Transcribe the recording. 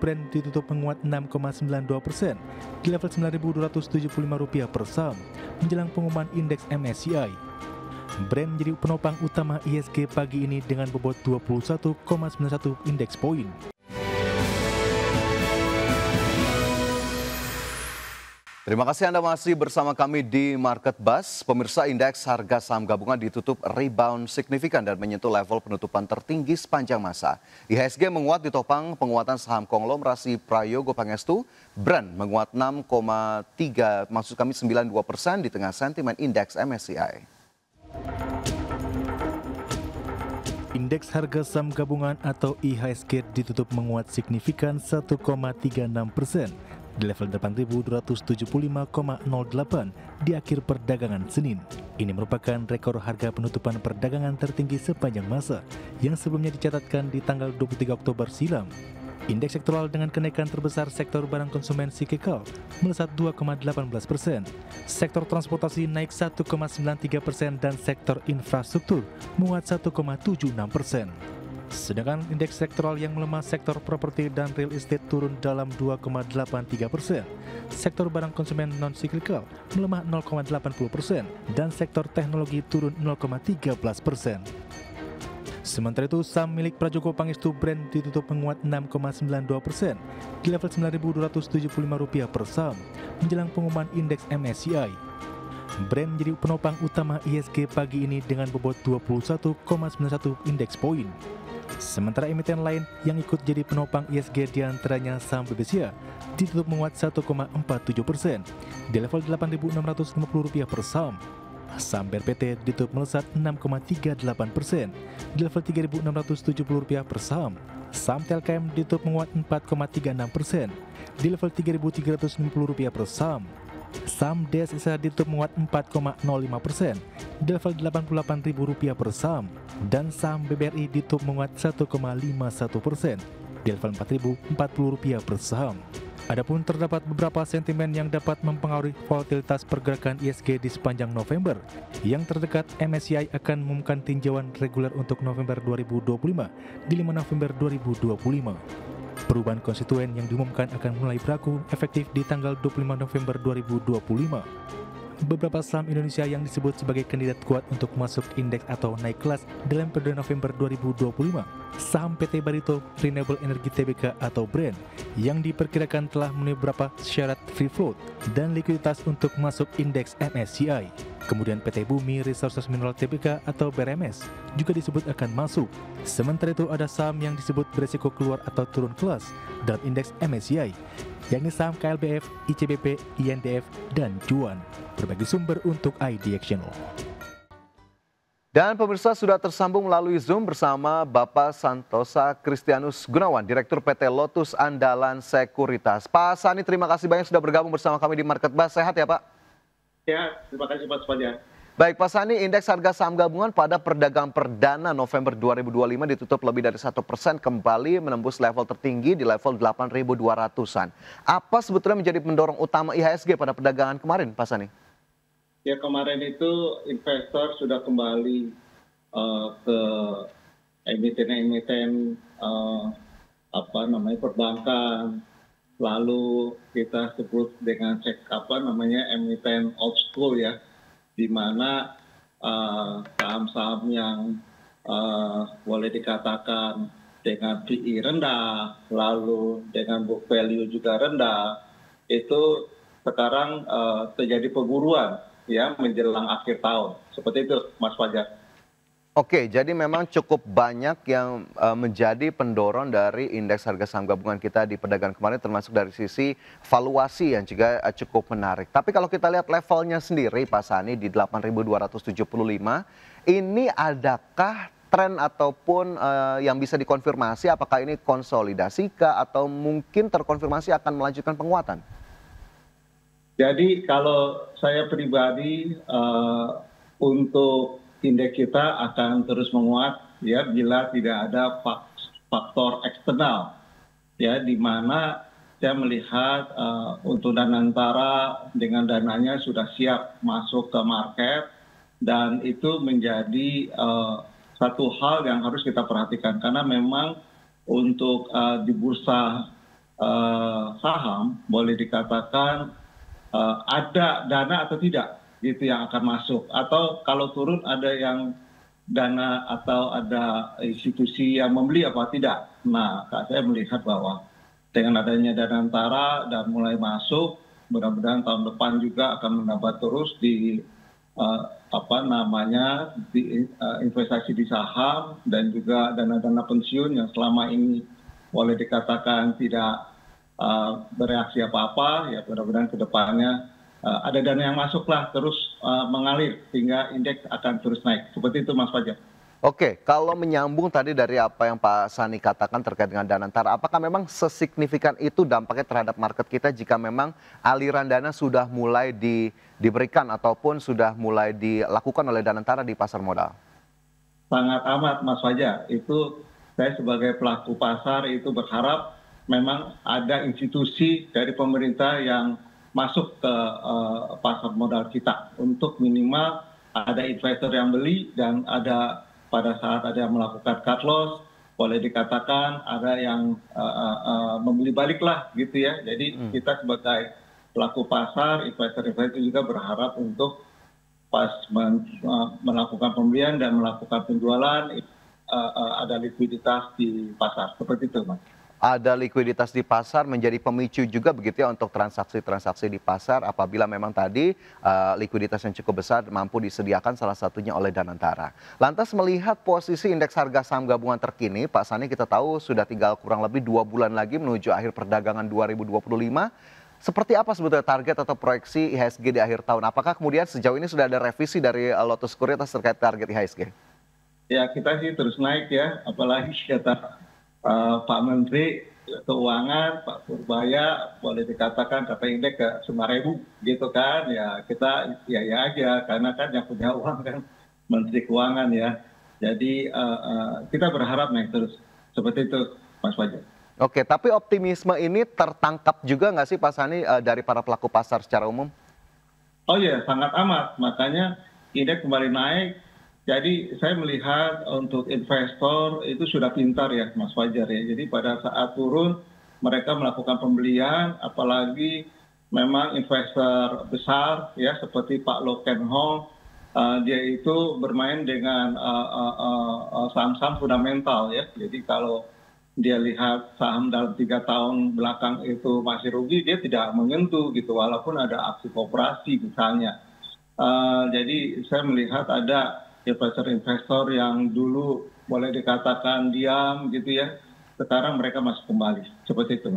Brent ditutup menguat 6,92% di level Rp9.275 per saham menjelang pengumuman indeks MSCI. Brent menjadi penopang utama IHSG pagi ini dengan bobot 21,91 indeks poin. Terima kasih Anda masih bersama kami di Market Buzz. Pemirsa, indeks harga saham gabungan ditutup rebound signifikan dan menyentuh level penutupan tertinggi sepanjang masa. IHSG menguat ditopang penguatan saham konglomerasi Prayogo Pangestu. Brent menguat 92% di tengah sentimen indeks MSCI. Indeks harga saham gabungan atau IHSG ditutup menguat signifikan 1,36% di level 8.275,08 di akhir perdagangan Senin. Ini merupakan rekor harga penutupan perdagangan tertinggi sepanjang masa yang sebelumnya dicatatkan di tanggal 23 Oktober silam. Indeks sektoral dengan kenaikan terbesar sektor barang konsumen siklikal melesat 2,18%, sektor transportasi naik 1,93% dan sektor infrastruktur menguat 1,76%. Sedangkan indeks sektoral yang melemah sektor properti dan real estate turun dalam 2,83%, sektor barang konsumen non-siklikal melemah 0,80% dan sektor teknologi turun 0,13%. Sementara itu, saham milik Prayogo Pangestu Brent ditutup menguat 6,92% di level Rp9.275 per saham menjelang pengumuman indeks MSCI. Brent menjadi penopang utama IHSG pagi ini dengan bobot 21,91 indeks poin. Sementara emiten lain yang ikut jadi penopang IHSG diantaranya saham BBCA ditutup menguat 1,47% di level Rp8.650 per saham. Saham BRPT ditutup melesat 6,38% di level Rp3.670 per saham. Saham TLKM ditutup menguat 4,36% di level Rp3.360 per saham. Saham DSSA ditutup menguat 4,05% di level Rp88.000 per saham. Dan saham BBRI ditutup menguat 1,51% di level Rp4.040 per saham. Adapun terdapat beberapa sentimen yang dapat mempengaruhi volatilitas pergerakan IHSG di sepanjang November. Yang terdekat, MSCI akan mengumumkan tinjauan reguler untuk November 2025 di 5 November 2025. Perubahan konstituen yang diumumkan akan mulai berlaku efektif di tanggal 25 November 2025. Beberapa saham Indonesia yang disebut sebagai kandidat kuat untuk masuk indeks atau naik kelas dalam periode November 2025. Saham PT Barito Renewable Energy Tbk atau BREN yang diperkirakan telah memenuhi beberapa syarat free float dan likuiditas untuk masuk indeks MSCI. Kemudian PT Bumi Resources Mineral Tbk atau BRMS juga disebut akan masuk. Sementara itu ada saham yang disebut beresiko keluar atau turun kelas dalam indeks MSCI, yakni saham KLBF, ICBP, INDF, dan Juan. Berbagi sumber untuk IDX Channel. Dan pemirsa sudah tersambung melalui Zoom bersama Bapak Santosa Kristianus Gunawan, Direktur PT Lotus Andalan Sekuritas. Pak Sani, terima kasih banyak sudah bergabung bersama kami di Market Buzz. Sehat ya Pak? Ya, terima kasih Pak Supaja. Baik Pak Sani, indeks harga saham gabungan pada perdagangan perdana November 2025 ditutup lebih dari 1% kembali menembus level tertinggi di level 8.200-an. Apa sebetulnya menjadi pendorong utama IHSG pada perdagangan kemarin Pak Sani? Ya, kemarin itu investor sudah kembali ke emiten-emiten perbankan, lalu kita sebut dengan emiten old school ya, di mana saham-saham yang boleh dikatakan dengan PE rendah, lalu dengan book value juga rendah, itu sekarang terjadi perburuan ya menjelang akhir tahun. Seperti itu Mas Fajar. Oke, jadi memang cukup banyak yang menjadi pendorong dari indeks harga saham gabungan kita di perdagangan kemarin, termasuk dari sisi valuasi yang juga cukup menarik. Tapi kalau kita lihat levelnya sendiri Pak Sani di 8.275, ini adakah tren ataupun yang bisa dikonfirmasi apakah ini konsolidasi kah atau mungkin terkonfirmasi akan melanjutkan penguatan? Jadi kalau saya pribadi untuk indeks kita akan terus menguat ya bila tidak ada faktor eksternal ya, di mana saya melihat untuk Danantara dengan dananya sudah siap masuk ke market, dan itu menjadi satu hal yang harus kita perhatikan karena memang untuk di bursa saham boleh dikatakan ada dana atau tidak gitu yang akan masuk, atau kalau turun ada yang dana atau ada institusi yang membeli apa tidak. Nah, saya melihat bahwa dengan adanya Danantara dan mulai masuk, mudah-mudahan tahun depan juga akan menambah terus di investasi di saham dan juga dana-dana pensiun yang selama ini boleh dikatakan tidak bereaksi apa-apa. Ya mudah-mudahan ke depannya ada dana yang masuklah terus mengalir sehingga indeks akan terus naik. Seperti itu Mas Fajar. Oke, kalau menyambung tadi dari apa yang Pak Sani katakan terkait dengan Danantara, apakah memang sesignifikan itu dampaknya terhadap market kita jika memang aliran dana sudah mulai diberikan ataupun sudah mulai dilakukan oleh Danantara di pasar modal? Sangat amat Mas Fajar. Itu saya sebagai pelaku pasar itu berharap memang ada institusi dari pemerintah yang masuk ke pasar modal kita untuk minimal ada investor yang beli dan ada pada saat ada yang melakukan cut loss, boleh dikatakan ada yang membeli balik lah gitu ya. Jadi kita sebagai pelaku pasar, investor-investor juga berharap untuk pas melakukan pembelian dan melakukan penjualan ada likuiditas di pasar. Seperti itu Mas. Ada likuiditas di pasar menjadi pemicu juga begitu ya untuk transaksi-transaksi di pasar apabila memang tadi likuiditas yang cukup besar mampu disediakan salah satunya oleh Danantara. Lantas melihat posisi indeks harga saham gabungan terkini, Pak Sani, kita tahu sudah tinggal kurang lebih 2 bulan lagi menuju akhir perdagangan 2025. Seperti apa sebetulnya target atau proyeksi IHSG di akhir tahun? Apakah kemudian sejauh ini sudah ada revisi dari Lotus Sekuritas terkait target IHSG? Ya kita sih terus naik ya, apalagi kata Pak Menteri Keuangan, Pak Purbaya, boleh dikatakan kata indeks ke 5.000 gitu kan, ya kita ya aja, karena kan yang punya uang kan Menteri Keuangan ya. Jadi kita berharap naik terus, seperti itu Mas Fajar. Oke, tapi optimisme ini tertangkap juga nggak sih Pak Sani dari para pelaku pasar secara umum? Oh iya, sangat amat, makanya indeks kembali naik. Jadi saya melihat untuk investor itu sudah pintar ya Mas Fajar ya. Jadi pada saat turun mereka melakukan pembelian, apalagi memang investor besar ya seperti Pak Loh Ken Hong, dia itu bermain dengan saham-saham fundamental ya. Jadi kalau dia lihat saham dalam 3 tahun belakang itu masih rugi, dia tidak menyentuh gitu walaupun ada aksi koperasi misalnya. Jadi saya melihat ada investor-investor yang dulu boleh dikatakan diam gitu ya, sekarang mereka masuk kembali, seperti itu.